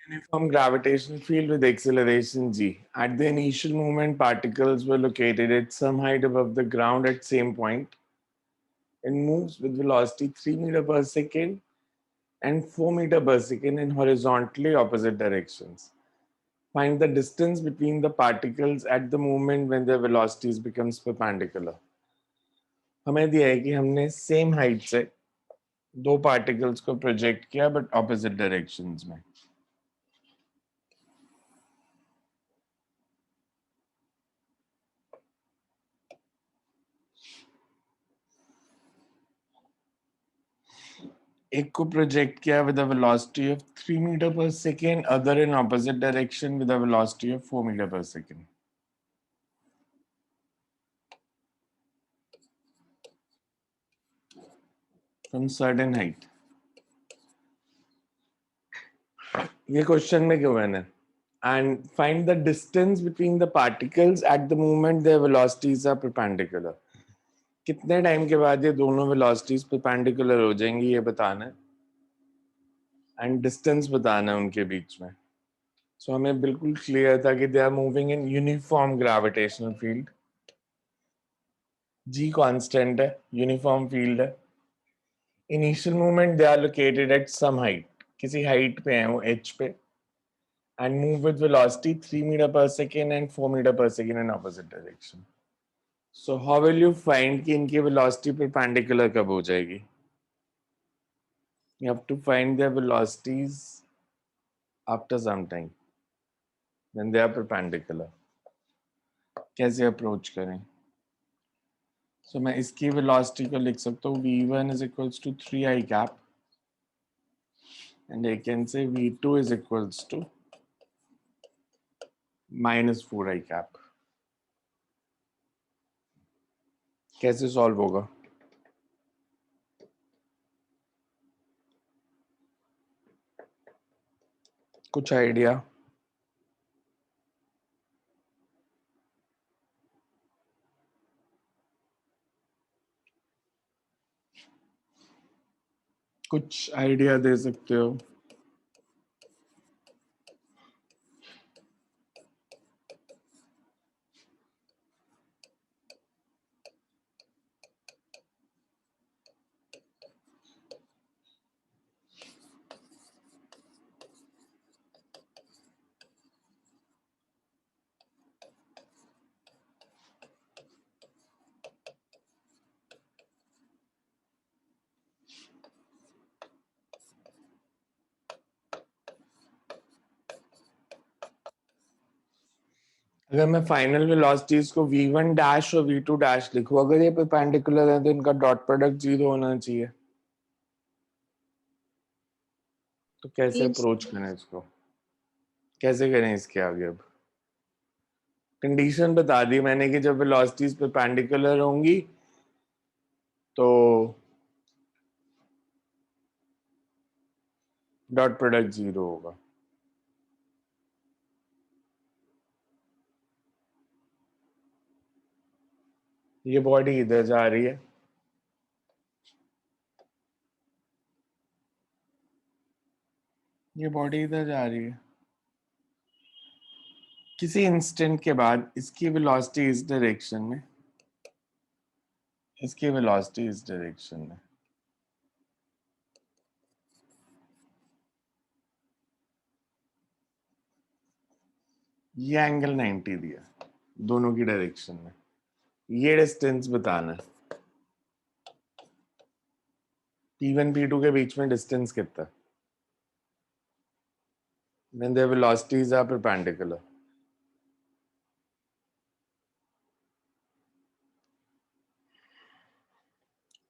Uniform gravitational field with acceleration g. At the initial moment, particles were located at some height above the ground at same point and moves with velocity 3 meter per second and 4 meter per second in horizontally opposite directions. Find the distance between the particles at the moment when their velocities becomes perpendicular. हमें दिया है कि हमने same height से दो particles को project किया but opposite directions में. एक को प्रोजेक्ट किया with a velocity of 3 meter per second, other in opposite direction with a velocity of 4 meter per second. From certain height. ये क्वेश्चन में given है. And find the distance between the particles at the moment their velocities are perpendicular. कितने time के बाद ये दोनों velocities perpendicular हो जाएंगी ये बताना है. And distance बताना है उनके बीच में. So हमें बिल्कुल क्लियर था कि they are moving in uniform gravitational field. G constant है, uniform field है. Initial movement they are located at some height. किसी height पे हैं वो h पे. And move with velocity 3 meter per second and 4 meter per second in opposite direction. So how will you find कि इनकी velocity perpendicular कब हो जाएगी? You have to find their velocities after some time when they are perpendicular. कैसे approach करें? So मैं इसकी velocity को लिख सकता हूँ v1 is equals to 3i cap and I can say v2 is equals to minus 4i cap. कैसे solve होगा? कुछ idea? कुछ idea दे सकते हो? अगर मैं फाइनल वेलोसिटीज को v1 डैश और v2 डैश लिखूं, अगर ये परपेंडिकुलर है तो इनका डॉट प्रोडक्ट 0 होना चाहिए. तो कैसे अप्रोच करें इसको? कैसे करें इसके आगे? अब कंडीशन बता दी मैंने कि जब वेलोसिटीज परपेंडिकुलर होंगी तो डॉट प्रोडक्ट 0 होगा. ये बॉडी इधर जा रही है, ये बॉडी इधर जा रही है. किसी इंस्टेंट के बाद इसकी वेलोसिटी इस डायरेक्शन में, इसकी वेलोसिटी इस डायरेक्शन में. ये एंगल 90 दिया दोनों की डायरेक्शन में. ये डिस्टेंस बताना है. P1 P2 के बीच में डिस्टेंस कितना है when their velocities are perpendicular?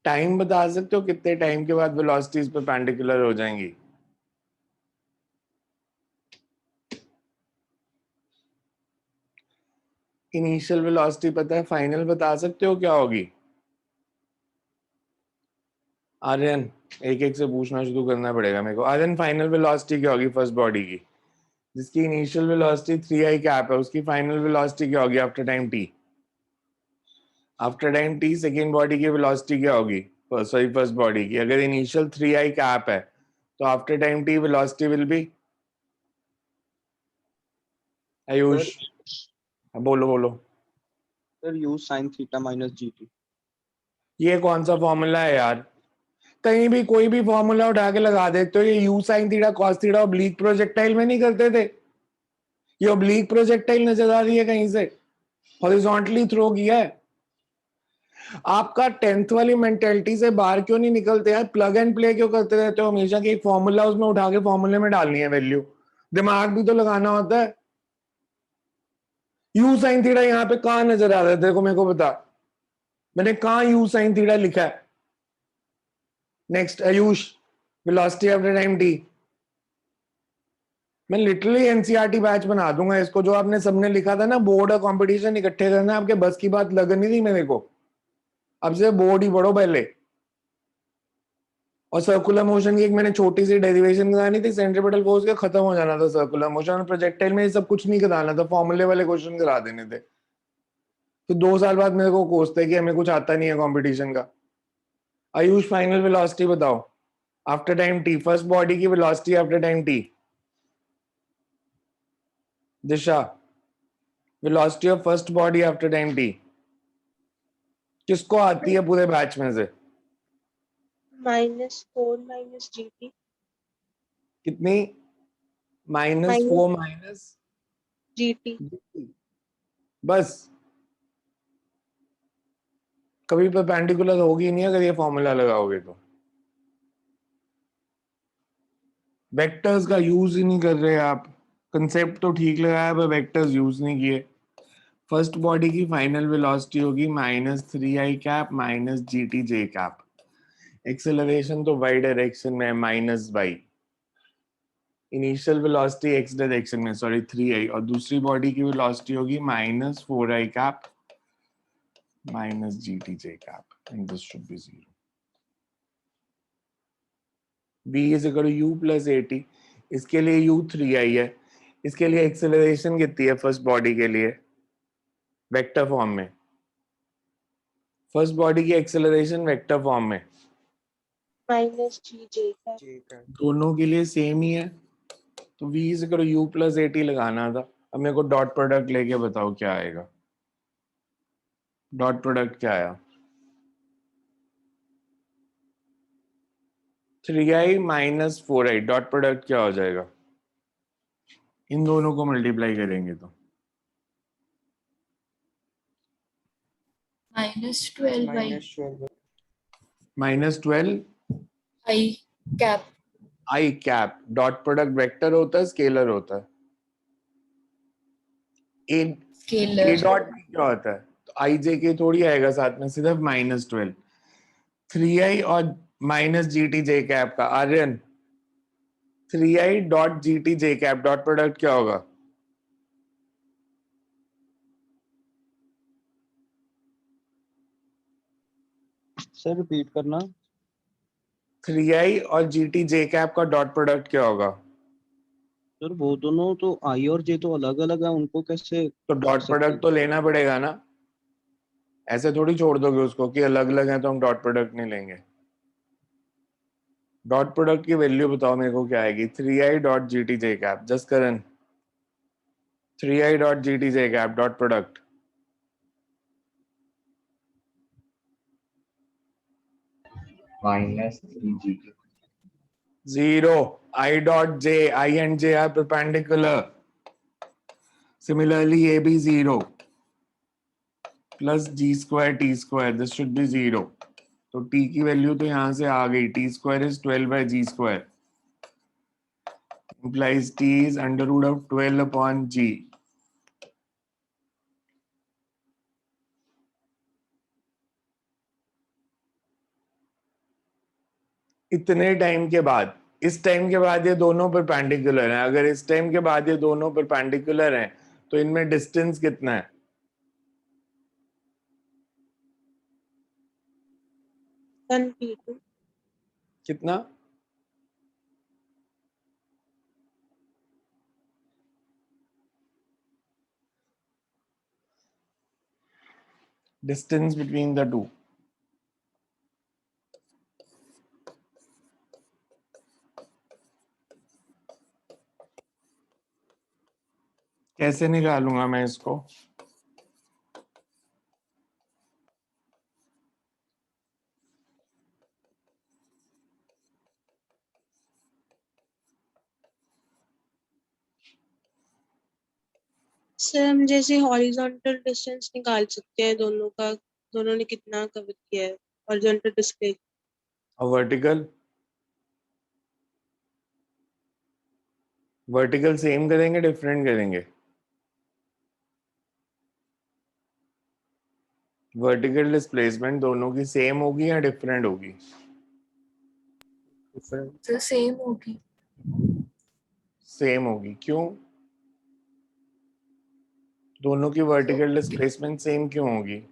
Time बता सकते हो कितने टाइम के बाद वेलोसिटीज परपेंडिकुलर हो जाएंगी? इनिशियल वेलोसिटी पता है, फाइनल बता सकते हो क्या होगी? आर्यन एक एक से पूछना शुरू करना पड़ेगा मेरे को. आर्यन फाइनल वेलोसिटी क्या होगी फर्स्ट बॉडी की? जिसकी इनिशियल वेलोसिटी 3i कैप है उसकी फाइनल वेलोसिटी क्या होगी after time t? After time t second body की वेलोसिटी क्या होगी? सॉरी फर्स्ट बॉडी की. अगर इनिशियल 3i कैप है तो after time t velocity will be Ayush बोलो बोलो। Sir you sine theta minus GT। ये कौन सा फॉर्मूला है यार? कहीं भी कोई भी फॉर्मूला उठा के लगा देते हो। ये you sine theta cos theta oblique projectile में नहीं करते थे? ये ऑब्लीक प्रोजेक्टाइल नजर आ रही है कहीं से? हॉरिजॉन्टली थ्रो किया है। आपका 10th वाली मेंटेलिटी से बाहर क्यों नहीं निकलते यार? प्लग एंड प्ले क्यों करते रहते हो हमेशा? कि एक फॉर्मूला उसमें उठा के फॉर्मूले में डालनी है वैल्यू। दिमाग भी तो लगाना होता है। यू साइन थीटा यहाँ पे कहां नजर आ रहा है? देखो मेरे को बता, मैंने कहा यू साइन थीटा लिखा है? Next Ayush, velocity after time T. मैं लिटरली एनसीईआरटी बैच बना दूंगा इसको। जो आपने सबने लिखा था ना बोर्ड और कंपटीशन इकट्ठे करना, आपके बस की बात लग नहीं थी मेरे को। अब से बोर्ड ही पढ़ो पहले। और सर्कुलर मोशन की एक मैंने छोटी सी डेरिवेशन करानी थी, सेंट्रीपिटल फोर्स का खत्म हो जाना था सर्कुलर मोशन। और प्रोजेक्टाइल में ये सब कुछ नहीं कराना था, फॉर्मूले वाले क्वेश्चन करा देने थे। तो 2 साल बाद मेरे को कोसते कि हमें कुछ आता नहीं है कंपटीशन का। आयुष फाइनल वेलोसिटी बताओ after time T, first body की velocity after time T. Disha, velocity of first body after time T किसको आती है पूरे बैच में से? -4 माइनस GT। कितनी? -4 माइनस GT। बस। कभी परपेंडिकुलर होगी नहीं अगर ये फॉर्मूला लगाओगे तो। वेक्टर्स का यूज ही नहीं कर रहे आप। कंसेप्ट तो ठीक लगाया पर वेक्टर्स यूज नहीं किए। फर्स्ट बॉडी की फाइनल वेलोसिटी होगी -3i cap minus GT_j cap. Acceleration तो वाई डायरेक्शन में -y। Initial velocity x direction में, सॉरी 3i। और दूसरी बॉडी की वेलोसिटी होगी -4i cap minus GT_j cap and this should be 0। v is equal to u plus at। इसके लिए u 3i है। इसके लिए एक्सेलरेशन कितनी है फर्स्ट बॉडी के लिए वेक्टर फॉर्म में? फर्स्ट बॉडी की एक्सेलरेशन वेक्टर फॉर्म में -GJ का। दोनों के लिए सेम ही है। तो v is equal to u plus at लगाना था। अब मेरे को डॉट प्रोडक्ट लेके बताओ क्या आएगा। डॉट प्रोडक्ट क्या आया? 3i minus 4i। Dot product क्या हो जाएगा? इन दोनों को मल्टीप्लाई करेंगे तो -12 -12 i cap. i cap. Dot product vector होता है स्केलर होता है? A scalar. डॉट क्या होता है? तो आई जे के थोड़ी आएगा साथ में, सिर्फ -12। 3i और माइनस GT_j कैप का आर्यन 3i dot GT_j cap dot product क्या होगा? सर रिपीट करना। 3i और GT_j कैप का डॉट प्रोडक्ट क्या होगा? सर वो दोनों तो I और J तो अलग अलग है, उनको कैसे तो कर डॉट सकते प्रोडक्ट तो लेना पड़ेगा ना। ऐसे थोड़ी छोड़ दोगे उसको कि अलग अलग है तो हम डॉट प्रोडक्ट नहीं लेंगे। डॉट प्रोडक्ट की वैल्यू बताओ मेरे को क्या आएगी? 3i dot GT_j cap. Just करन 3i dot GT_j cap dot product -3GT। 0। I dot j, I and j are perpendicular. Similarly, a be 0 plus g square t square. This should be 0. तो t की value तो यहां से आ गई। t square is 12 by g square. Implies t is under root of 12 upon g. इतने time के बाद, इस टाइम के बाद ये दोनों परपेंडिकुलर हैं। अगर इस टाइम के बाद ये दोनों परपेंडिकुलर हैं तो इनमें डिस्टेंस कितना है? 1p2। कितना? Distance between the two. कैसे निकालूंगा मैं इसको? सर हम जैसे हॉरिजॉन्टल डिस्टेंस निकाल सकते हैं दोनों का, दोनों ने कितना कवर किया है हॉरिजॉन्टल डिस्प्ले। और वर्टिकल? वर्टिकल सेम करेंगे डिफरेंट करेंगे? वर्टिकल डिस्प्लेसमेंट दोनों की सेम होगी या डिफरेंट होगी? तो सेम होगी। सेम होगी, क्यों? दोनों की वर्टिकल डिस्प्लेसमेंट सेम क्यों होगी?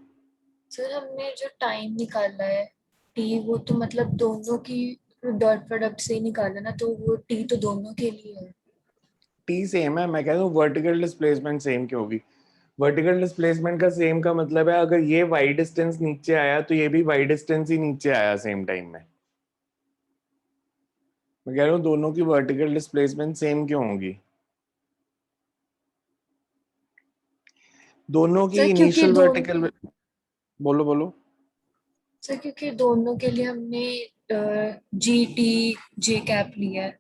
सर हमने जो टाइम निकाला है टी, वो तो मतलब दोनों की डॉट प्रोडक्ट से ही निकाला ना, तो वो टी तो दोनों के लिए है। टी सेम है, मैं कह रहा हूँ वर्टिकल डिस्प्लेसमेंट सेम क्यों होगी? वर्टिकल डिस्प्लेसमेंट का सेम का मतलब है अगर ये वाई डिस्टेंस नीचे आया तो ये भी वाई डिस्टेंस ही नीचे आया सेम टाइम में। मैं कह रहा हूँ दोनों की वर्टिकल डिस्प्लेसमेंट सेम क्यों होगी? दोनों की सर क्योंकि इनिशियल वर्टिकल, बोलो बोलो। सर क्योंकि दोनों के लिए हमने जी टी जे कैप लिया है।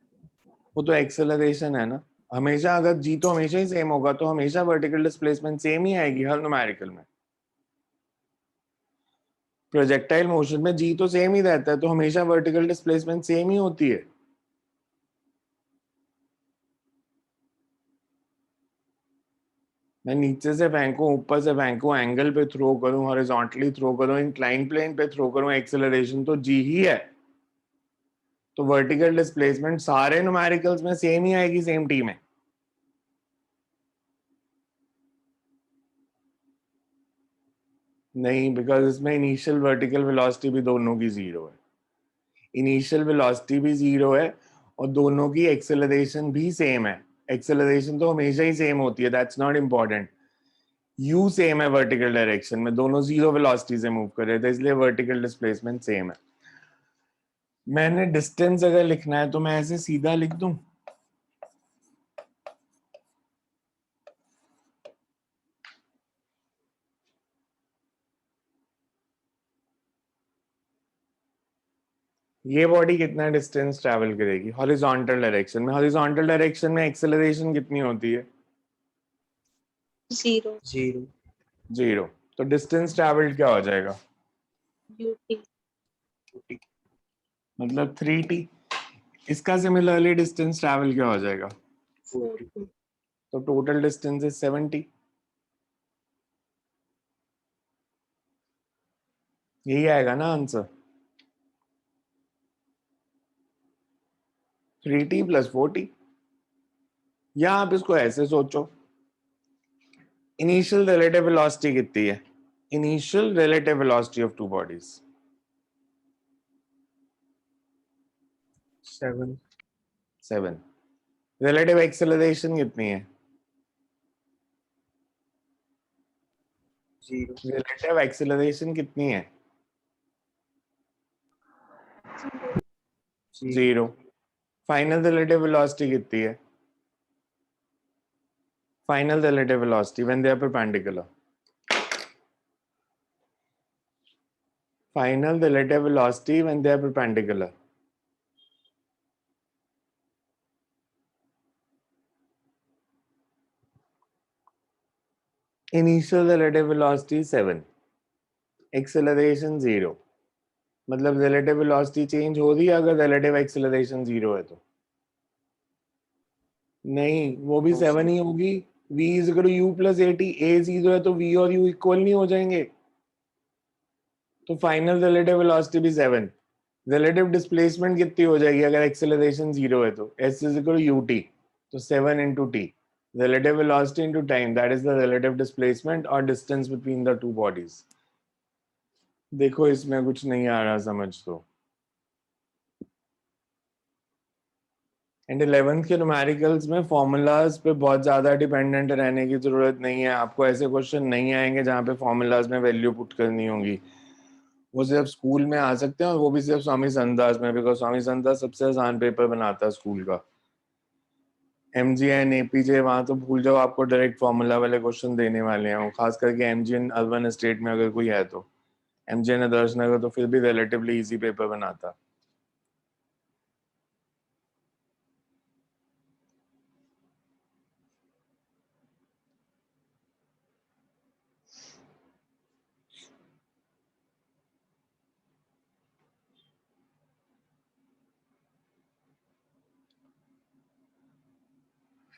वो तो एक्सेलरेशन है ना, हमेशा अगर जी तो हमेशा ही सेम होगा तो हमेशा वर्टिकल डिस्प्लेसमेंट सेम ही आएगी हर न्यूमेरिकल में। प्रोजेक्टाइल मोशन में जी तो सेम ही रहता है तो हमेशा वर्टिकल डिस्प्लेसमेंट सेम ही होती है। मैं नीचे से फेंकूं, ऊपर से फेंकूं, एंगल पे थ्रो करूं, हॉरिजॉन्टली थ्रो करूं, इंक्लाइन प्लेन पे थ्रो करूं, एक्सेलरेशन तो जी ही है। तो वर्टिकल डिस्प्लेसमेंट सारे न्यूमेरिकल्स में सेम ही आएगी सेम टी में। नहीं, बिकॉज इसमें इनिशियल वर्टिकल वेलोसिटी भी दोनों की जीरो है, इनिशियल वेलोसिटी भी जीरो है और दोनों की एक्सेलरेशन भी सेम है। एक्सेलरेशन तो हमेशा ही सेम होती है, that's not important. You same है वर्टिकल डायरेक्शन में, दोनों जीरो वेलोसिटी से मूव कर रहे थे इसलिए वर्टिकल डिस्प्लेसमेंट सेम है। मैंने डिस्टेंस अगर लिखना है तो मैं ऐसे सीधा लिख दूं, ये बॉडी कितना डिस्टेंस ट्रैवल करेगी हॉरिजॉन्टल डायरेक्शन में? हॉरिजॉन्टल डायरेक्शन में एक्सेलरेशन कितनी होती है? 0 जीरो। तो डिस्टेंस ट्रैवल्ड क्या हो जाएगा? यूटी मतलब 3t। इसका सिमिलरली डिस्टेंस ट्रैवल क्या हो जाएगा? 4 तो टोटल डिस्टेंस इज 70। यही आएगा ना आंसर, 3t प्लस 4t। या आप इसको ऐसे सोचो, इनिशियल रिलेटिव वेलोसिटी कितनी है? Initial relative velocity of two bodies 7। Relative acceleration कितनी है? रिलेटिव एक्सेलरेशन कितनी है? 0। फाइनल रिलेटिव वेलोसिटी कितनी है? Final relative velocity when they are perpendicular, final relative velocity when they are perpendicular. Initial relative velocity 7, acceleration 0। मतलब relative velocity change हो रही है अगर रिलेटिव एक्सेलरेशन 0 है तो? नहीं, वो भी 7 ही होगी। v is equal to U plus A T, A 0 है तो v और u इक्वल नहीं हो जाएंगे? तो फाइनल रिलेटिव वेलोसिटी भी 7। रिलेटिव डिस्प्लेसमेंट कितनी हो जाएगी अगर एक्सेलरेशन 0 है तो? s is equal to u t, तो 7 into t, relative velocity into time, that is the relative displacement or distance between the two bodies। देखो इसमें कुछ नहीं आ रहा समझ तो। एंड 11th के न्यूमेरिकल्स में फॉर्मूलाज पे बहुत ज्यादा डिपेंडेंट रहने की जरूरत नहीं है, आपको ऐसे क्वेश्चन नहीं आएंगे जहाँ पे फॉर्मूलाज में वैल्यू पुट करनी होगी। वो सिर्फ स्कूल में आ सकते हैं और वो भी सिर्फ स्वामी संदास में, बिकॉज स्वामी संदास सबसे आसान पेपर बनाता है स्कूल का। MGN APJ वहां तो भूल जाओ, आपको डायरेक्ट फॉर्मूला वाले क्वेश्चन देने वाले हैं, खास करके MGN अर्बन स्टेट में अगर कोई है तो। MGN आदर्श नगर तो फिर भी रिलेटिवली इजी पेपर बनाता।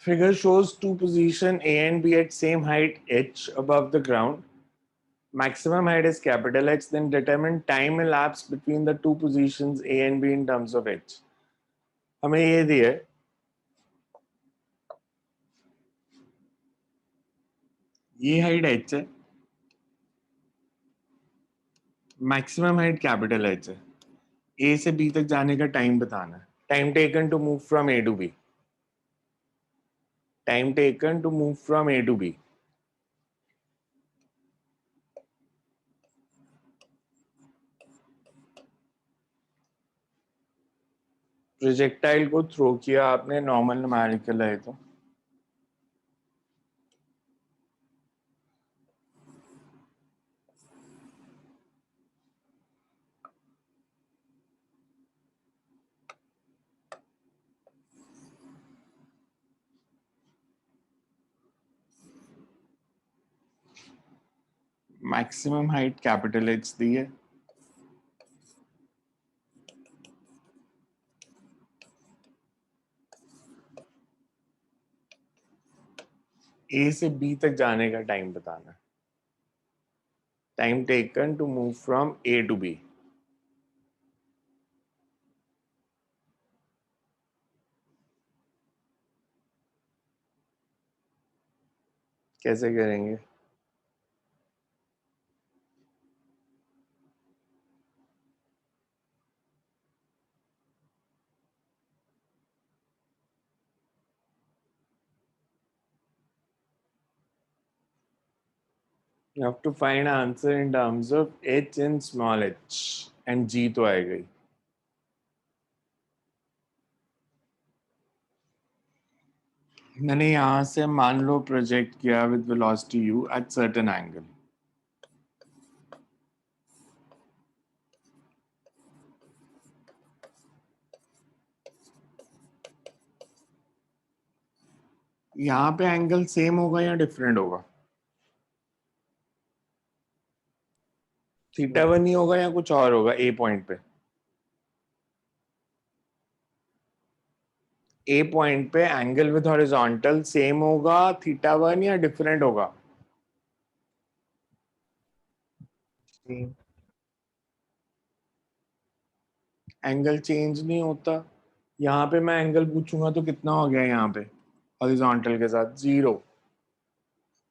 Figure shows two position A and B at same height h above the ground. Maximum height is capital H. Then determine time elapsed between the two positions A and B in terms of h. हमें ये दिया है, ये height h है, maximum height capital H है, A से B तक जाने का टाइम बताना है। Time taken to move from A to B, time taken to move from A to B। Projectile को थ्रो किया आपने, नॉर्मल न्यूमेरिकल है तो मैक्सिमम हाइट कैपिटल H दी है, A से B तक जाने का टाइम बताना है। Time taken to move from A to B। कैसे करेंगे? You have to find answer in terms of h in small h and g तो आएगा ही। मैंने यहां से मान लो प्रोजेक्ट किया with velocity u at certain angle, यहाँ पे एंगल सेम होगा या डिफरेंट होगा? थीटा 1 ही होगा या कुछ और होगा? ए पॉइंट पे, ए पॉइंट पे एंगल विद हॉरिजॉन्टल सेम होगा थीटा 1 या डिफरेंट होगा? एंगल चेंज नहीं होता। यहाँ पे मैं एंगल पूछूंगा तो कितना हो गया यहाँ पे हॉरिजॉन्टल के साथ? 0।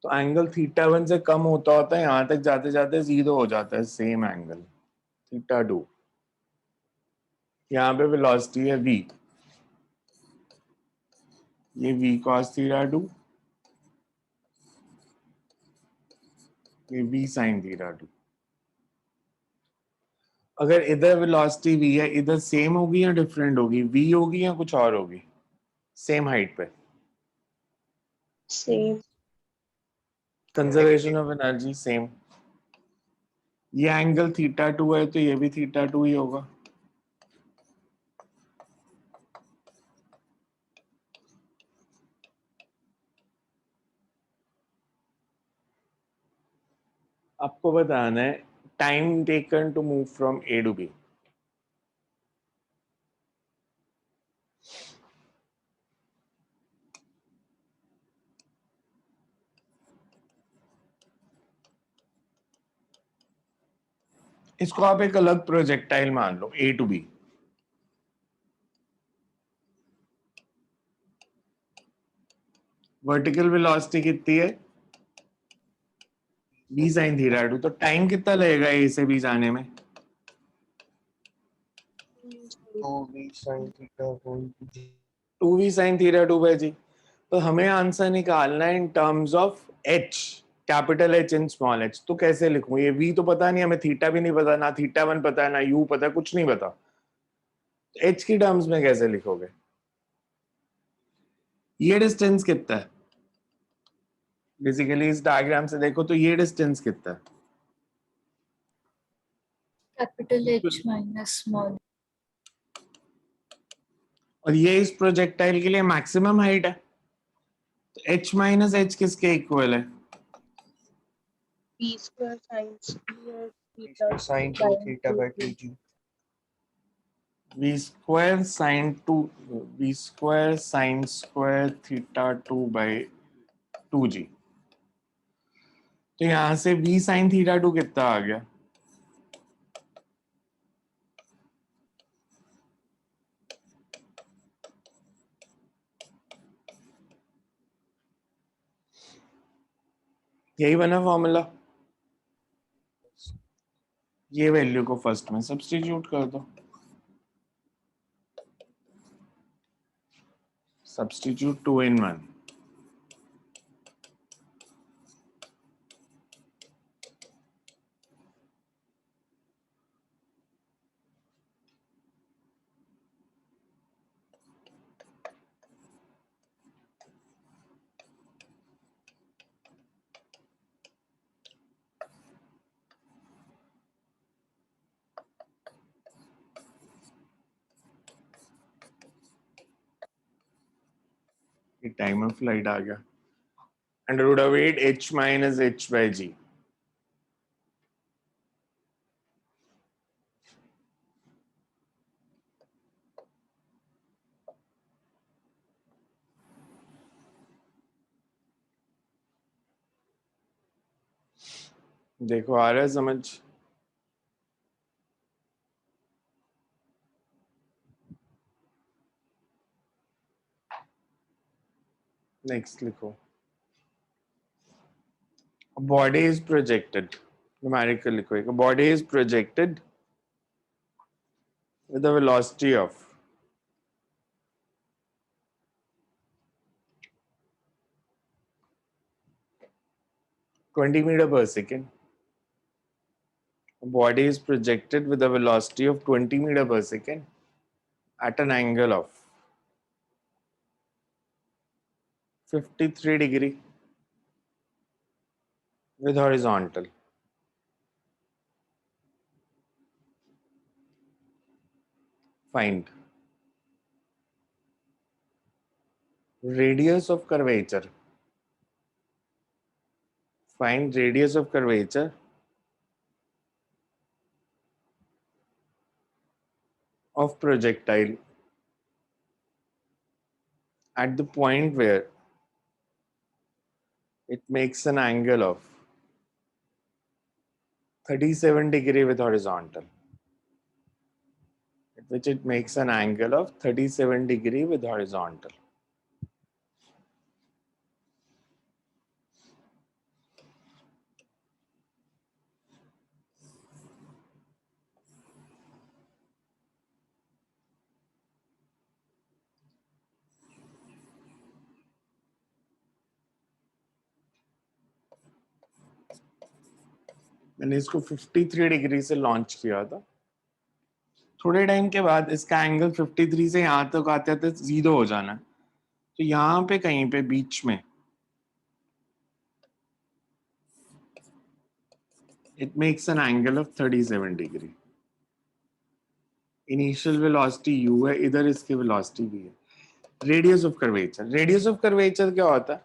तो एंगल थीटा 1 से कम होता है, यहाँ तक जाते जाते 0 हो जाता है सेम एंगल थीटा 2। यहाँ पे वेलोसिटी है v, ये v cos थीटा 2, ये v sin थीटा 2। अगर इधर वेलोसिटी v है, इधर सेम होगी या डिफरेंट होगी? v होगी या कुछ और होगी? सेम हाइट पे, same. Conservation of energy same. ये एंगल थीटा 2 है तो ये भी थीटा 2 ही होगा। आपको बताना है time taken to move from A to B। इसको आप एक अलग प्रोजेक्टाइल मान लो A to B। Vertical velocity कितनी है? v sin theta 2। तो टाइम कितना लगेगा A से B जाने में? 2v sin थीटा 2 है जी। तो हमें आंसर निकालना है in terms of h, capital H in small h। तो कैसे लिखूं? ये v तो पता नहीं, हमें थीटा भी नहीं पता, ना थीटा 1 पता है, ना u पता है, कुछ नहीं पता। h की टर्म्स में कैसे लिखोगे? ये डिस्टेंस कितना है? बेसिकली इस डायग्राम से देखो तो ये डिस्टेंस कितना है? Capital H minus small. और ये इस प्रोजेक्टाइल के लिए मैक्सिमम हाइट है, तो h माइनस एच किसके इक्वल है? b square sin square theta sin by 2 theta by 2g. 2g. v square sin 2 v square sin square theta 2 by 2g। तो यहां से v sin theta 2 कितना आ गया? यही बना फॉर्मूला। ये वैल्यू को फर्स्ट में सब्स्टिट्यूट कर दो। Substitute 2 in 1। Time of flight आ गया। Under root of 8 h minus h by g। देखो आ रहा है समझ? नेक्स्ट लिखो। बॉडी इज प्रोजेक्टेड, न्यूमेरिकल लिखो। एक body is projected with a velocity of 20 meter per second. A body is projected with a velocity of 20 meter per second at an angle of 53 degree with horizontal. Find radius of curvature. Find radius of curvature of projectile at the point where it makes an angle of 37 degree with horizontal. At which it makes an angle of 37 degree with horizontal. मैंने इसको 53 degree से launch किया था। थोड़े time के बाद इसका angle 53 से यहाँ तक आते आते 0 हो जाना है। तो यहाँ पे कहीं पे बीच में it makes an angle of 37 degree. Initial velocity u है, इधर इसकी वेलोसिटी v है। Radius of curvature, radius of curvature क्या होता है?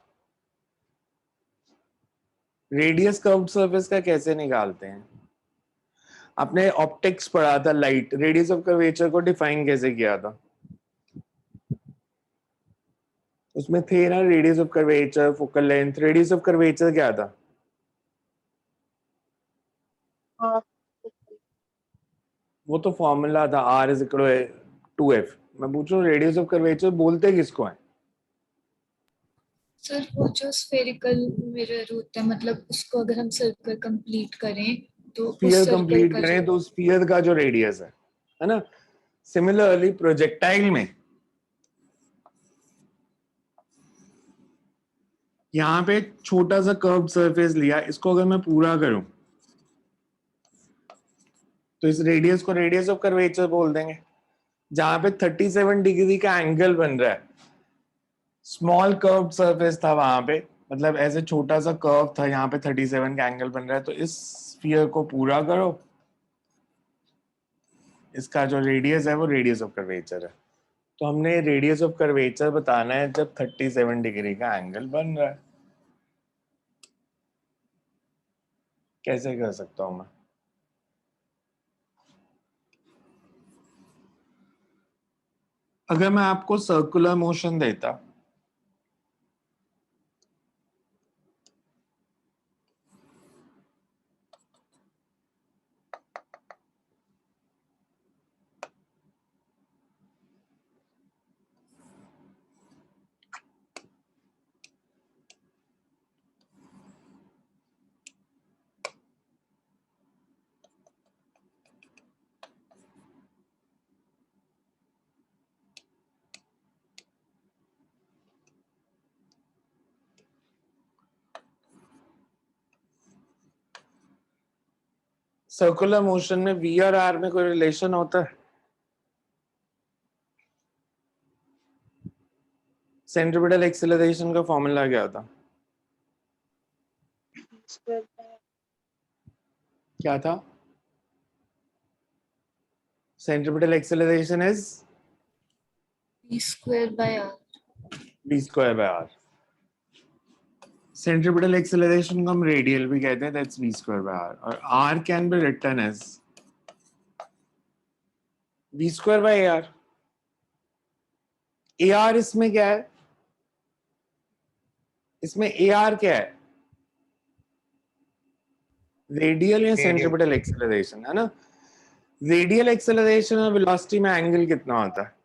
रेडियस कर्व्ड सरफेस का कैसे निकालते हैं? आपने ऑप्टिक्स पढ़ा था, लाइट, रेडियस ऑफ कर्वेचर को डिफाइन कैसे किया था? उसमें थे ना radius of curvature, focal length. Radius of curvature क्या था? half वो तो फॉर्मूला था r is equal to 2f। मैं पूछ रहा हूँ रेडियस ऑफ कर्वेचर बोलते किसको है? सर वो जो स्फेरिकल मिरर होता है, मतलब उसको अगर हम सर्कल कंप्लीट करें तो उस स्फीयर सर्कल कंप्लीट का करें जो तो स्फीयर का जो रेडियस है ना? सिमिलरली प्रोजेक्टाइल में यहाँ पे छोटा सा कर्व्ड सरफेस लिया, इसको अगर मैं पूरा करूं तो इस रेडियस को रेडियस ऑफ कर्वेचर बोल देंगे। जहां पे 37 डिग्री का एंगल बन रहा है स्मॉल कर्व सरफेस था वहां पे, मतलब ऐसे छोटा सा कर्व था, यहाँ पे 37 का एंगल बन रहा है, तो इस स्फीयर को पूरा करो, इसका जो रेडियस है वो रेडियस ऑफ कर्वेचर है। तो हमने रेडियस ऑफ कर्वेचर बताना है जब 37 डिग्री का एंगल बन रहा है। कैसे कर सकता हूं मैं? अगर मैं आपको सर्कुलर मोशन देता, सर्कुलर मोशन में वी और आर में कोई रिलेशन होता है? सेंट्रिपिटल एक्सेलरेशन का फॉर्मूला क्या था? square by क्या था? Centripetal acceleration is V square by R. v square by R. Centripetal acceleration को हम रेडियल भी कहते हैं, that's v square by R, और r can be written as v square by R. ar इसमें क्या है? इसमें ar क्या है? रेडियल या सेंट्रिपिटल एक्सेलरेशन है ना। रेडियल एक्सेलरेशन और वेलोसिटी में एंगल कितना होता है?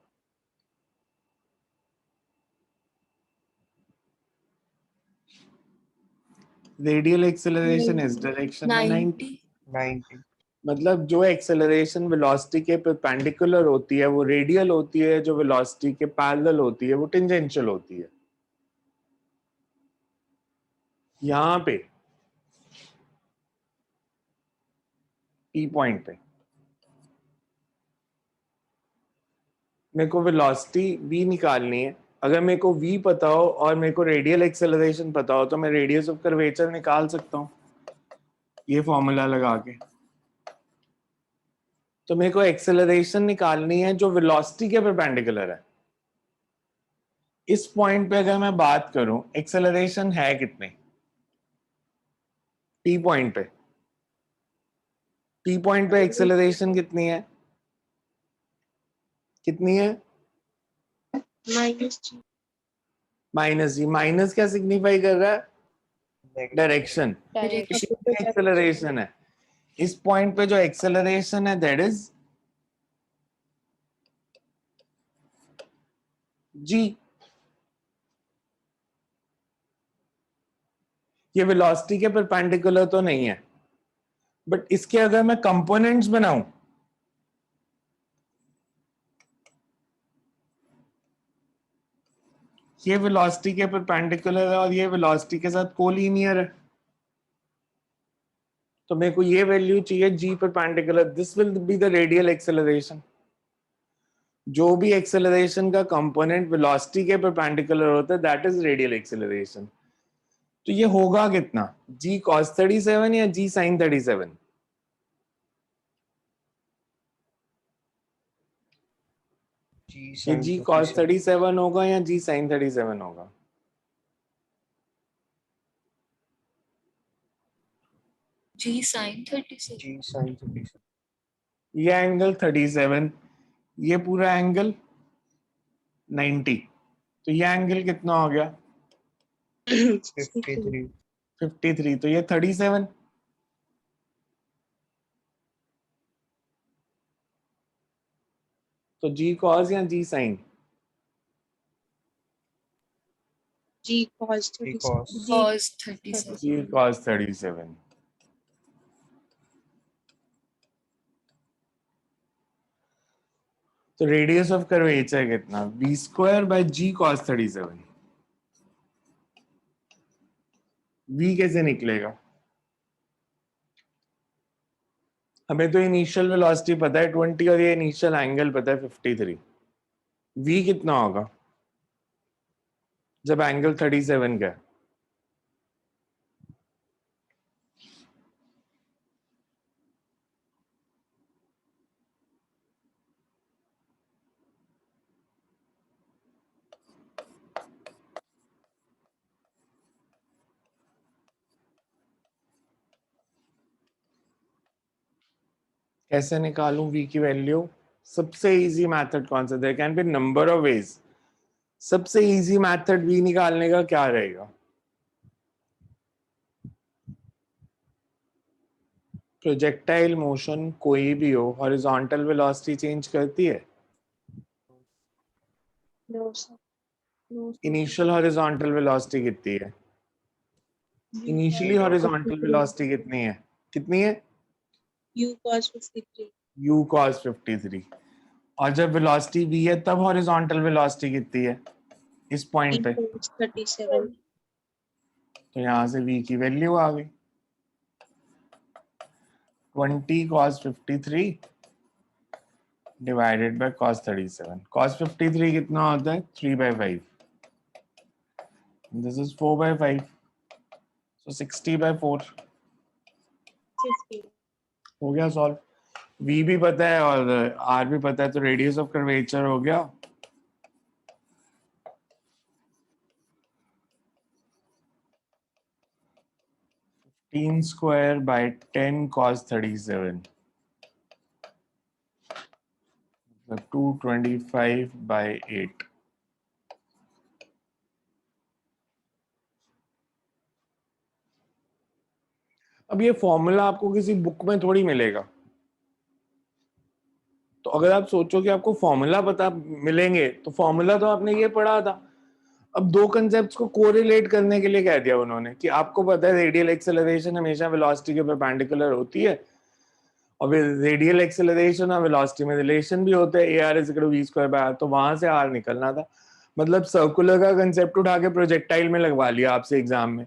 रेडियल एक्सेलरेशन इस डायरेक्शन में 90। 90. मतलब जो एक्सेलरेशन वेलोसिटी के परपेंडिकुलर होती है वो रेडियल होती है, जो वेलोसिटी के पैरेलल होती है वो टेंजेंशियल होती है। यहां पे P पॉइंट पे मेरे को वेलोसिटी v निकालनी है। अगर मेरे को v पता हो और मेरे को रेडियल एक्सेलरेशन पता हो तो मैं रेडियस ऑफ कर्वेचर निकाल सकता हूँ ये फॉर्मूला लगा के। तो मेरे को एक्सेलरेशन निकालनी है जो वेलोसिटी के परपेंडिकुलर है। इस पॉइंट पे अगर मैं बात करूं एक्सेलरेशन है कितने? P पॉइंट पे, P पॉइंट पे एक्सेलरेशन कितनी है? कितनी है? minus g. माइनस जी। माइनस क्या सिग्निफाई कर रहा है? डायरेक्शन। Direction. एक्सेलरेशन है। इस पॉइंट पे जो एक्सेलरेशन है दैट इज जी। ये वेलोसिटी के परपेंडिकुलर तो नहीं है, बट इसके अगर मैं कंपोनेंट्स बनाऊं, ये वेलोसिटी के परपेंडिकुलर है और ये वेलोसिटी के साथ कोलिनियर है, तो मेरे को ये वैल्यू चाहिए G perpendicular, this will be the radial acceleration. जो भी एक्सेलरेशन का कंपोनेंट वेलोसिटी के परपेंडिकुलर होता है दैट इज रेडियल एक्सेलरेशन। तो ये होगा कितना? जी cos 37 या जी sin 37? ये जी cos 37 होगा या जी sin 37 होगा? G sin 37. ये एंगल 37, ये पूरा एंगल 90, तो ये एंगल कितना हो गया? 53, तो ये 37। तो जी cos या जी sin? g cos 37. Cos 37. जी cos 37। तो रेडियस ऑफ कर्वेचर कितना? v square by g cos 37। v कैसे निकलेगा? हमें तो इनिशियल वेलोसिटी पता है 20 और ये इनिशियल एंगल पता है 53। v कितना होगा? जब एंगल 37 का है। कैसे निकालूं v की वैल्यू? सबसे इजी मेथड कौन सा? There can be number of ways. सबसे इजी मेथड v निकालने का क्या रहेगा? प्रोजेक्टाइल मोशन कोई भी हो, हॉरिजॉन्टल वेलोसिटी चेंज करती है? No sir, no initial horizontal velocity कितनी है? इनिशियली हॉरिजॉन्टल वेलोसिटी कितनी है? कितनी है? u cos 53 u cos 53। और जब वेलोसिटी v है तब हॉरिजॉन्टल वेलोसिटी कितनी है इस पॉइंट पे? e cos 37 तो यहां से v की वैल्यू आ गई 20 cos 53 divided by cos 37। cos 53 कितना होता है? 3/5। दिस इज 4/5, सो 60/4 50 हो गया सॉल्व। v भी पता है और r भी पता है, तो रेडियस ऑफ कर्वेचर हो गया 15 square by 10 cos 37, मतलब 225/8। अब ये फॉर्मूला आपको किसी बुक में थोड़ी मिलेगा, तो अगर आप सोचो कि आपको फॉर्मूला पता मिलेंगे, तो फॉर्मूला तो आपने ये पढ़ा था। अब दो कंसेप्ट्स को कोरिलेट करने के लिए कह दिया उन्होंने कि आपको पता है रेडियल एक्सेलरेशन हमेशा वेलोसिटी के परपेंडिकुलर होती है, और रेडियल एक्सेलरेशन और वेलोसिटी में रिलेशन भी होता है, AR = v²/r, तो वहां से R निकलना था। मतलब सर्कुलर का कंसेप्ट उठा के प्रोजेक्टाइल में लगवा लिया आपसे एग्जाम में।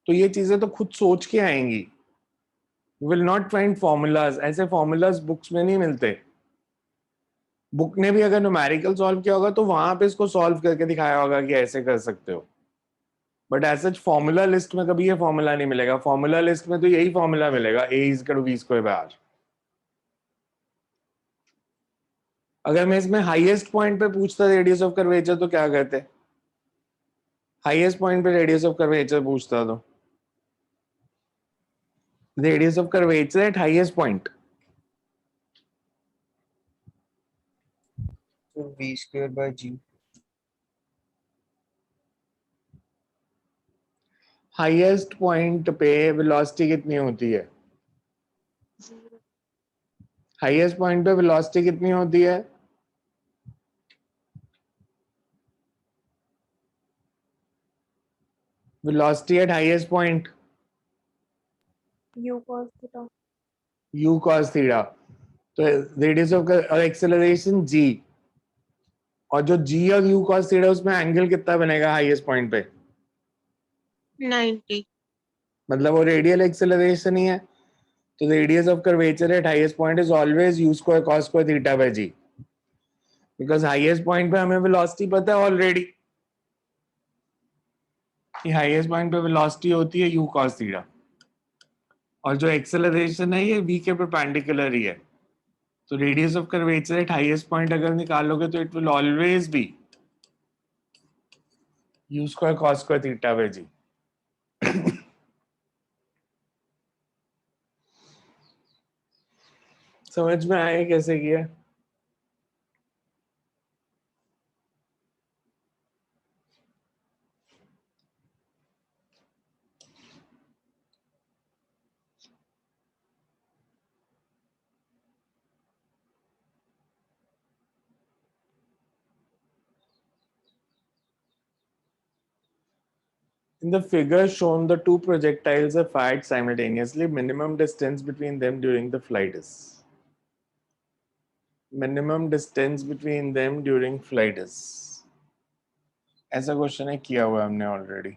तो ये चीजें तो खुद सोच के आएंगी, विल नॉट फाइंड फॉर्मूलाज। ऐसे फॉर्मूलाज बुक्स में नहीं मिलते। बुक ने भी अगर न्यूमेरिकल सॉल्व किया होगा तो वहां पे इसको सॉल्व करके दिखाया होगा कि ऐसे कर सकते हो, but as such formula list में कभी ये फॉर्मूला नहीं मिलेगा। फॉर्मूला लिस्ट में तो यही फॉर्मूला मिलेगा, a=v²/r। अगर मैं इसमें हाईएस्ट पॉइंट पे पूछता रेडियस ऑफ कर्वेचर तो क्या कहते? हाईएस्ट पॉइंट पे रेडियस ऑफ कर्वेचर पूछता तो radius of curvature at highest point तो v²/g। हाईएस्ट पॉइंट पे वेलोसिटी कितनी होती है? 0 हाईएस्ट पॉइंट पे वेलोसिटी कितनी होती है? Velocity at highest point u cos theta u cos theta. तो रेडियस ऑफ एक्सेलरेशन g, और जो g और u cos थीटा उसमें एंगल कितना बनेगा हाईएस्ट पॉइंट पे? 90 मतलब वो रेडियल एक्सेलरेशन ही है, तो radius of curvature at highest point is always u² cos² θ/g, because highest point पे हमें वेलोसिटी पता है ऑलरेडी कि हाईएस्ट पॉइंट पे वेलोसिटी होती है u cos थीटा, और जो एक्सेलरेशन है ये v के परपेंडिकुलर ही है। तो radius of curvature at highest point अगर निकालोगे तो it will always be u² cos² θ/g। समझ में आया कैसे किया? In the figure shown, the two projectiles are fired simultaneously. Minimum distance between them during the flight is. Minimum distance between them during flight is. ऐसा question है, किया हुआ हमने ऑलरेडी।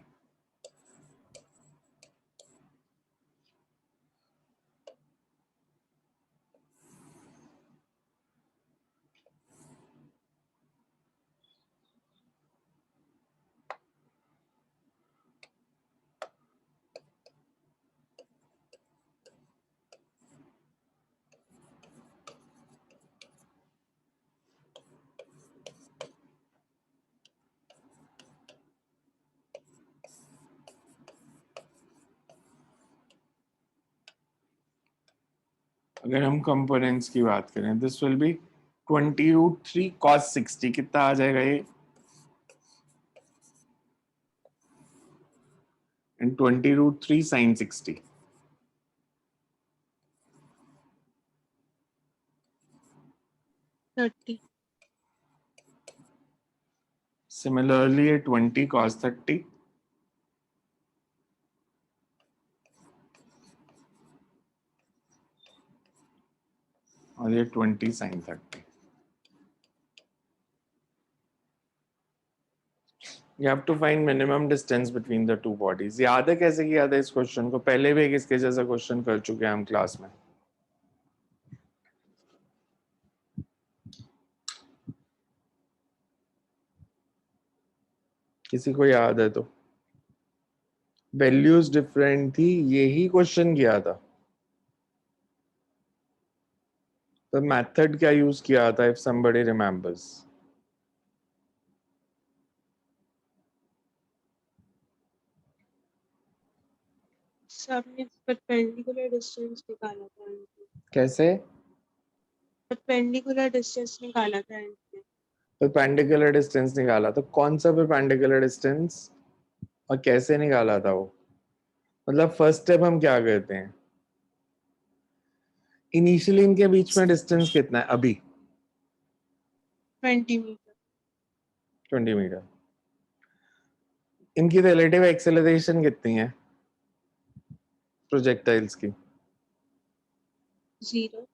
अगर हम कंपोनेंट्स की बात करें, दिस विल बी 20√3 cos 60. कितना आ जाएगा ये? And 20√3 sin 60. 30. Similarly, ये 20 cos 30. और ये 20 sin 30. You have to find minimum distance between the two bodies. याद है कैसे किया था इस क्वेश्चन को? पहले भी एक इसके जैसा क्वेश्चन कर चुके हैं हम क्लास में. किसी को याद है तो? वैल्यूज डिफरेंट थी, यही क्वेश्चन किया था. तो मेथड क्या यूज किया था, इफ somebody remembers? सबने परपेंडिकुलर डिस्टेंस निकाला था इनसे। कैसे? परपेंडिकुलर डिस्टेंस निकाला था इनसे। परपेंडिकुलर डिस्टेंस निकाला. तो कौन सा परपेंडिकुलर डिस्टेंस और कैसे निकाला था वो? मतलब फर्स्ट स्टेप हम क्या करते हैं? इनिशियली इनके बीच में डिस्टेंस कितना है अभी? 20 मीटर। 20 मीटर. इनकी रिलेटिव एक्सेलरेशन कितनी है प्रोजेक्टाइल्स की? 0.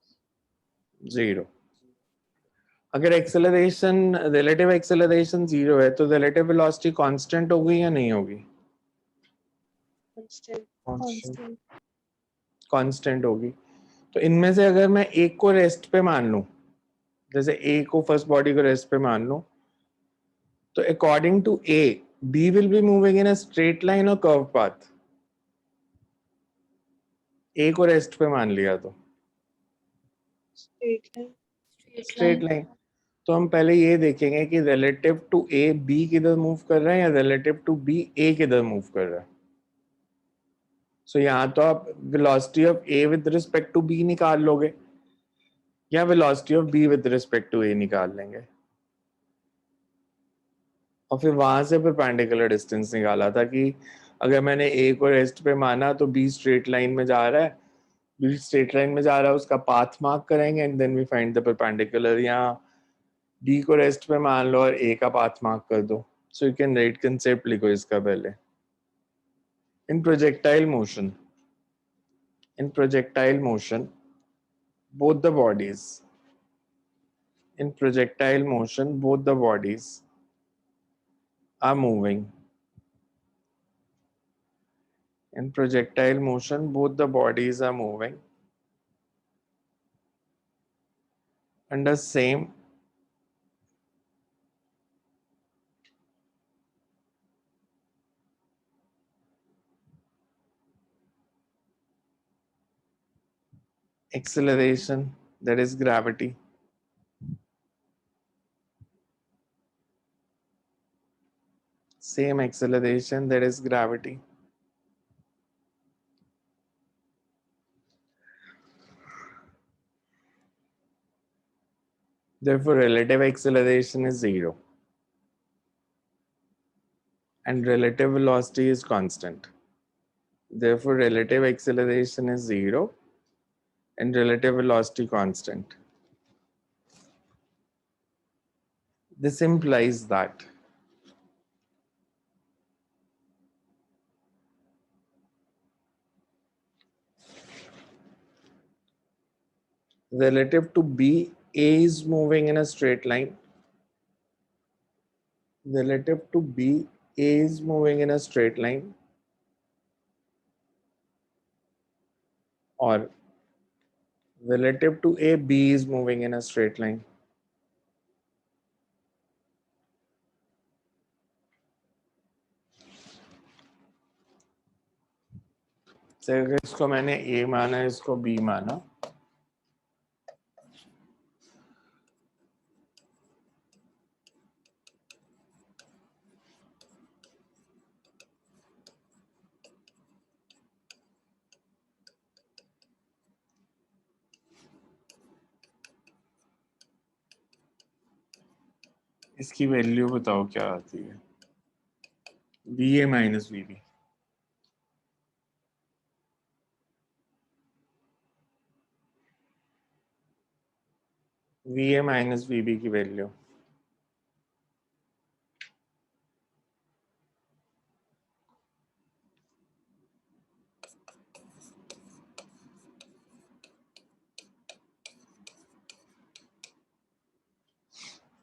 0. अगर एक्सेलरेशन, रिलेटिव एक्सेलरेशन 0 है तो रिलेटिव वेलोसिटी कांस्टेंट होगी या नहीं होगी? कांस्टेंट। कांस्टेंट होगी. तो इनमें से अगर मैं एक को रेस्ट पे मान लूं, जैसे ए को फर्स्ट बॉडी को रेस्ट पे मान लूं, तो according to A, B will be moving in a straight line और कर्व पाथ. ए को रेस्ट पे मान लिया तो स्ट्रेट लाइन। Straight line. तो हम पहले ये देखेंगे कि रिलेटिव टू ए बी किधर मूव कर रहा है या रिलेटिव टू बी ए किधर मूव कर रहा है. सो यहाँ तो आप velocity of A with respect to B निकाल लोगे या velocity of B with respect to A निकाल लेंगे, और फिर वहां से परपेंडिकुलर डिस्टेंस निकाला था कि अगर मैंने ए को रेस्ट पे माना तो बी स्ट्रेट लाइन में जा रहा है, बी स्ट्रेट लाइन में जा रहा है, उसका पाथ मार्क करेंगे and then we find the perpendicular. या बी को रेस्ट पे मान लो और ए का पाथ मार्क कर दो. So you can write concept लिखो इसका पहले. In projectile motion, in projectile motion, both the bodies, in projectile motion, both the bodies are moving. In projectile motion, both the bodies are moving under same acceleration, that is gravity. Same acceleration, that is gravity. Therefore, relative acceleration is 0 and relative velocity is constant. Therefore, relative acceleration is 0 and relative velocity constant. This implies that relative to B, A is moving in a straight line. Relative to B, A is moving in a straight line. Or relative to A, B is moving in a straight line. So इसको मैंने A माना, इसको B माना. इसकी value बताओ क्या आती है, VA minus VB। VA minus VB की वैल्यू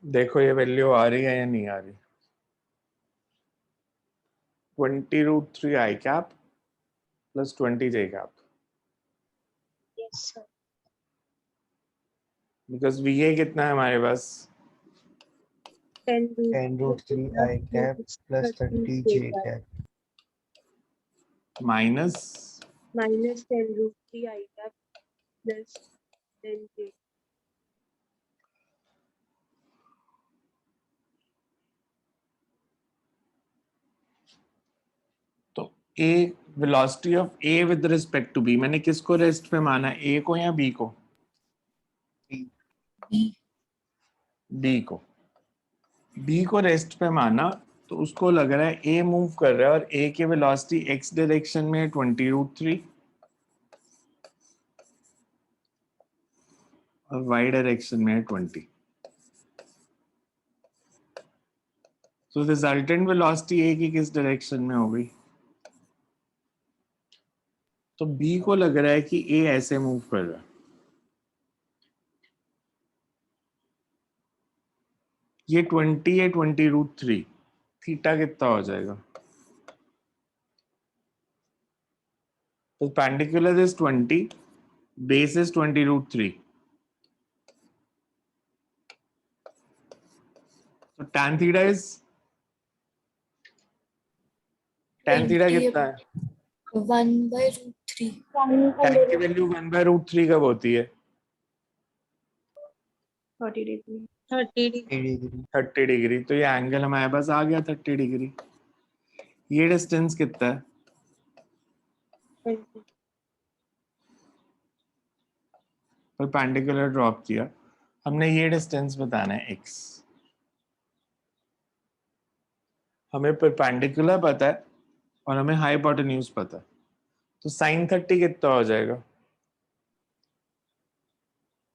देखो, ये वैल्यू आ रही है या नहीं आ रही। 20√3 I cap plus 20 J cap, Yes, sir. Because VA कितना है हमारे पास, 10√3 I cap plus 30 J cap. Minus minus 10√3 I cap plus 10J. तो A velocity of A with respect to B, मैंने किसको रेस्ट पे माना, A को या B को? B को। B को रेस्ट पे माना तो उसको लग रहा है A मूव कर रहा है और A की वेलोसिटी x डायरेक्शन में है 20√3 और y डायरेक्शन में है 20। तो रिजल्टेंट वेलोसिटी A की किस डायरेक्शन में होगी? तो B को लग रहा है कि A ऐसे मूव कर रहा है, ये 20 है 20√3, थीटा कितना हो जाएगा? Perpendicular is 20, base is 20√3. So tan theta is, tan theta 20 कितना है? 1/√3 tan की वैल्यू 1/√3 कब होती है? 30 degree. 30 degree. 30 डिग्री। तो ये एंगल हमारे पास आ गया 30 डिग्री। ये डिस्टेंस कितना है? 20. परपेंडिकुलर ड्रॉप किया हमने, ये डिस्टेंस बताना है x। हमें परपेंडिकुलर पता है और हमें हाइपोटेन्यूज पता है, तो sin 30 कितना हो जाएगा?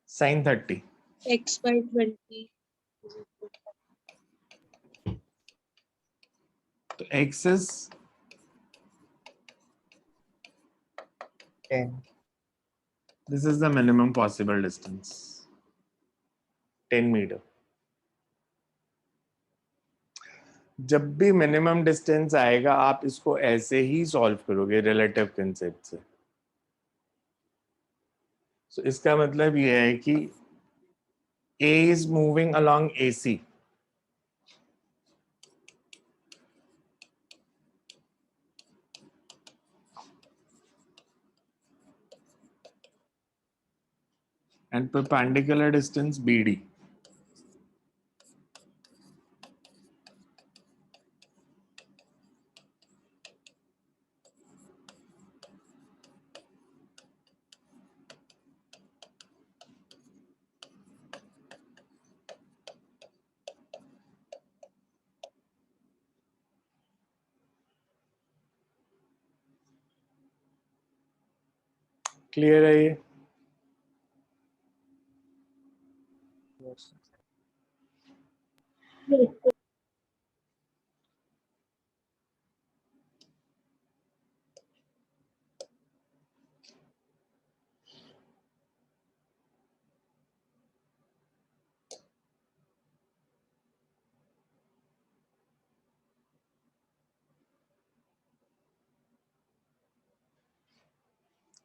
sin 30 X by 20 is equal to तो x is 10. this is the minimum possible distance, 10 मीटर। जब भी मिनिमम डिस्टेंस आएगा आप इसको ऐसे ही सॉल्व करोगे रिलेटिव कंसेप्ट से। So, इसका मतलब ये है कि A is moving along AC, and perpendicular distance BD. Clear है ये?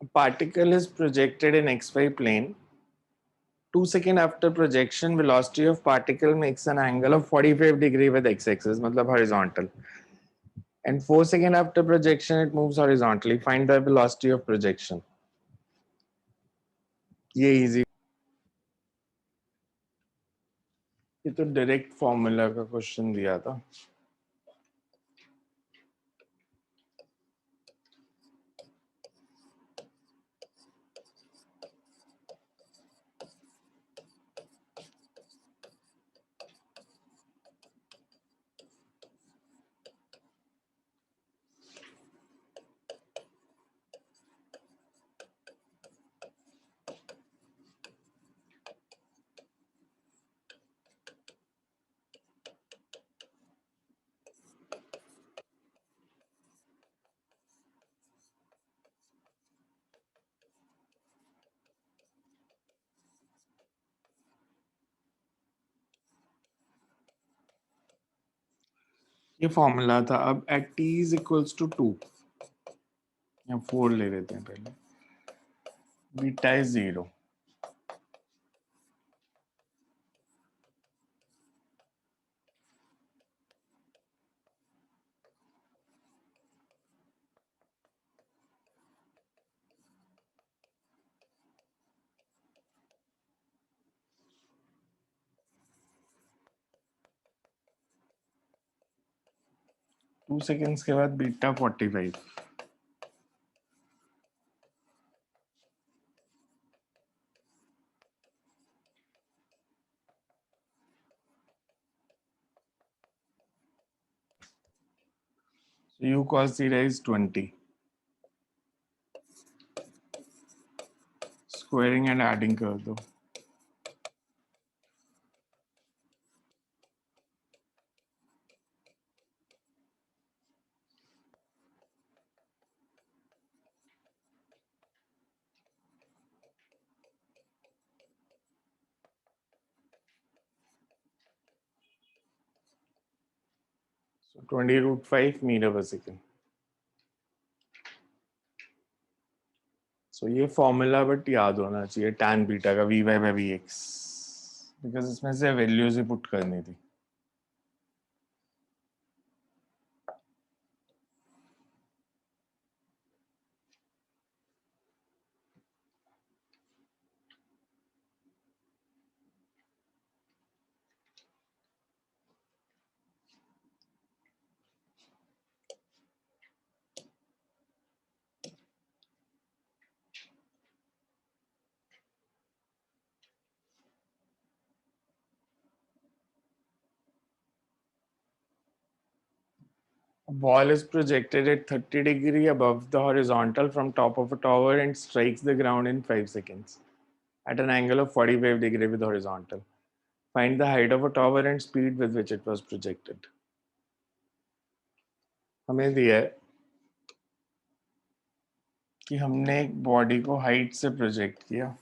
A particle is projected in xy plane. 2 seconds after projection, velocity of particle makes an angle of 45 degree with x-axis, मतलब horizontal. And 4 seconds after projection, it moves horizontally. Find the velocity of projection. ये easy. ये तो direct formula का question दिया था। ये formula था. अब at t is equals to 2 या 4 ले लेते हैं पहले. Beta is 0. टू सेकेंड्स के बाद beta 45. So u cos theta is 20. Squaring and adding कर दो. So 20 root 5 meter per second. So ये फॉर्मूला बट याद होना चाहिए tan बीटा का vy by vx, बिकॉज इसमें से वैल्यूज ही पुट करनी थी. A ball is projected at 30 degree above the horizontal from top of a tower and strikes the ground in 5 seconds at an angle of 45 degree with horizontal. Find the height of a tower and speed with which it was projected. हमें दिया है कि हमने एक body को height से project किया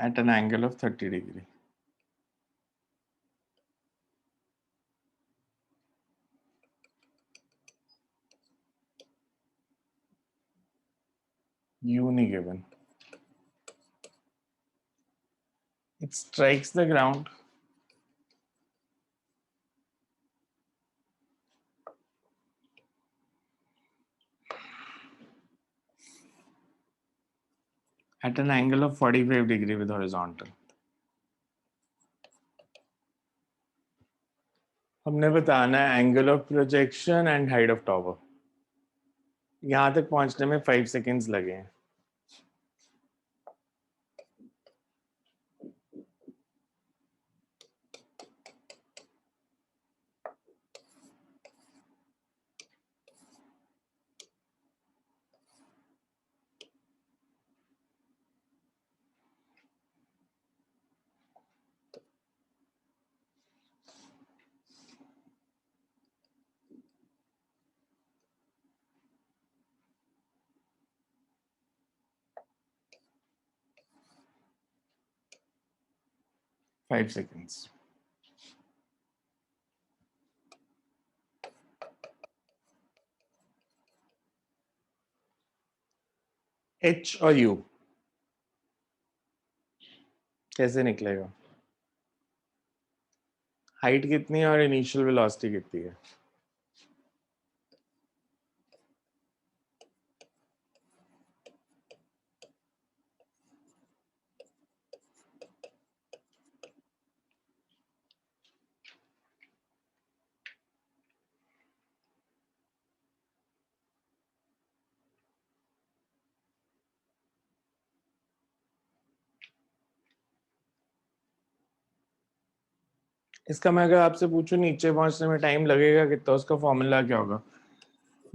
at an angle of 30 degree. Uni given. It strikes the ground at an angle of 45 degree with horizontal. हमने बताना है angle of projection and height of tower. यहां तक पहुंचने में 5 सेकेंड्स लगे हैं. Five seconds. H और U कैसे निकलेगा? हाइट कितनी है और इनिशियल वेलोसिटी कितनी है? इसका मैं अगर आपसे पूछूं नीचे पहुंचने में टाइम लगेगा कितना, उसका फॉर्मूला क्या होगा?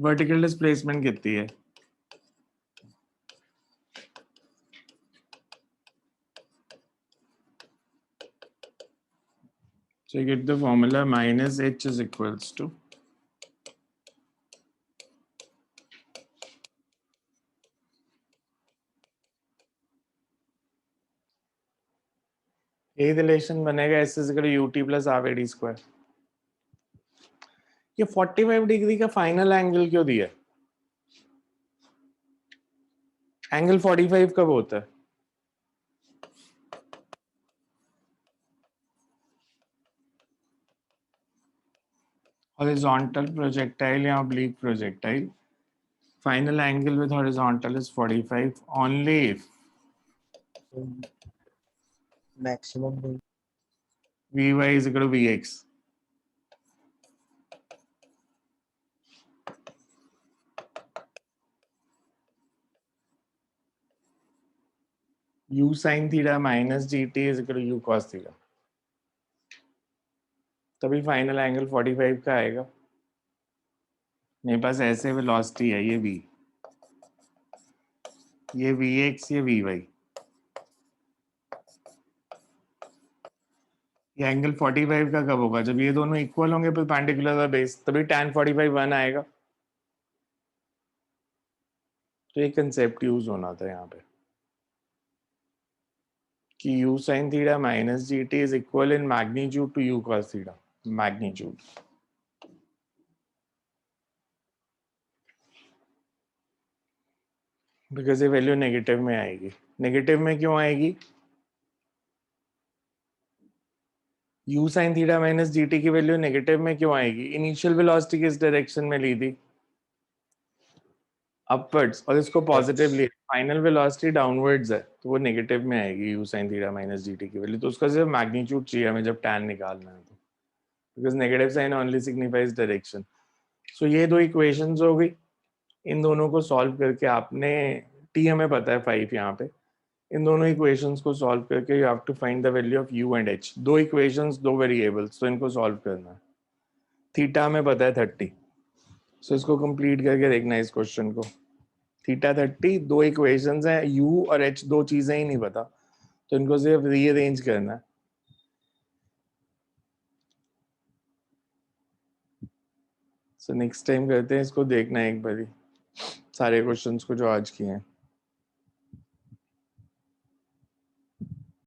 वर्टिकल डिस्प्लेसमेंट कितनी है? So you get the formula minus h is equals to ये रिलेशन बनेगा S is equal to u t plus half a d square. ये 45 डिग्री का फाइनल एंगल क्यों दिया है? एंगल 45 कब होता है? हॉरिजॉन्टल प्रोजेक्टाइल या oblique projectile, final angle with horizontal is 45 only if maximum will Vy is equal to Vx. U sin theta minus gt is equal to U cos theta. तभी final angle 45 का आएगा। मेरे पास ऐसे velocity है, ये v, ये vx, ये vy, ये एंगल 45 का कब होगा? जब ये दोनों इक्वल होंगे परपेंडिकुलर बेस, तभी tan 45 1 आएगा। तो ये कंसेप्ट यूज होना था यहाँ पे कि u sin theta minus gt is equal in magnitude to u cos theta, magnitude। Because ये वैल्यू नेगेटिव में आएगी। नेगेटिव में क्यों आएगी? u sin theta minus gt की वैल्यू नेगेटिव में क्यों आएगी? इनिशियल वेलोसिटी किस डायरेक्शन में ली थी? अपवर्ड्स, और इसको पॉजिटिव लिया, फाइनल वेलोसिटी डाउनवर्ड्स है, तो वो नेगेटिव में आएगी u sin theta minus gt की वैल्यू। तो उसका सिर्फ मैग्नीट्यूड चाहिए हमें जब tan निकालना है तो, because negative sign only signifies direction. So ये दो इक्वेशंस हो गई, इन दोनों को सॉल्व करके आपने, t हमें पता है 5 यहाँ पे, इन दोनों इक्वेशंस को सॉल्व करके you have to find the value of u and h। दो इक्वेशंस, दो वेरिएबल्स, तो इनको सॉल्व करना है। थीटा हमें पता है 30, सो इसको कंप्लीट करके देखना है इस क्वेश्चन को। थीटा 30, दो इक्वेशंस हैं, u और h दो चीजें ही नहीं पता, तो इनको सिर्फ रीअरेंज करना है। सो नेक्स्ट टाइम करते हैं इसको, देखना है एक बारी सारे क्वेश्चंस को जो आज किए हैं।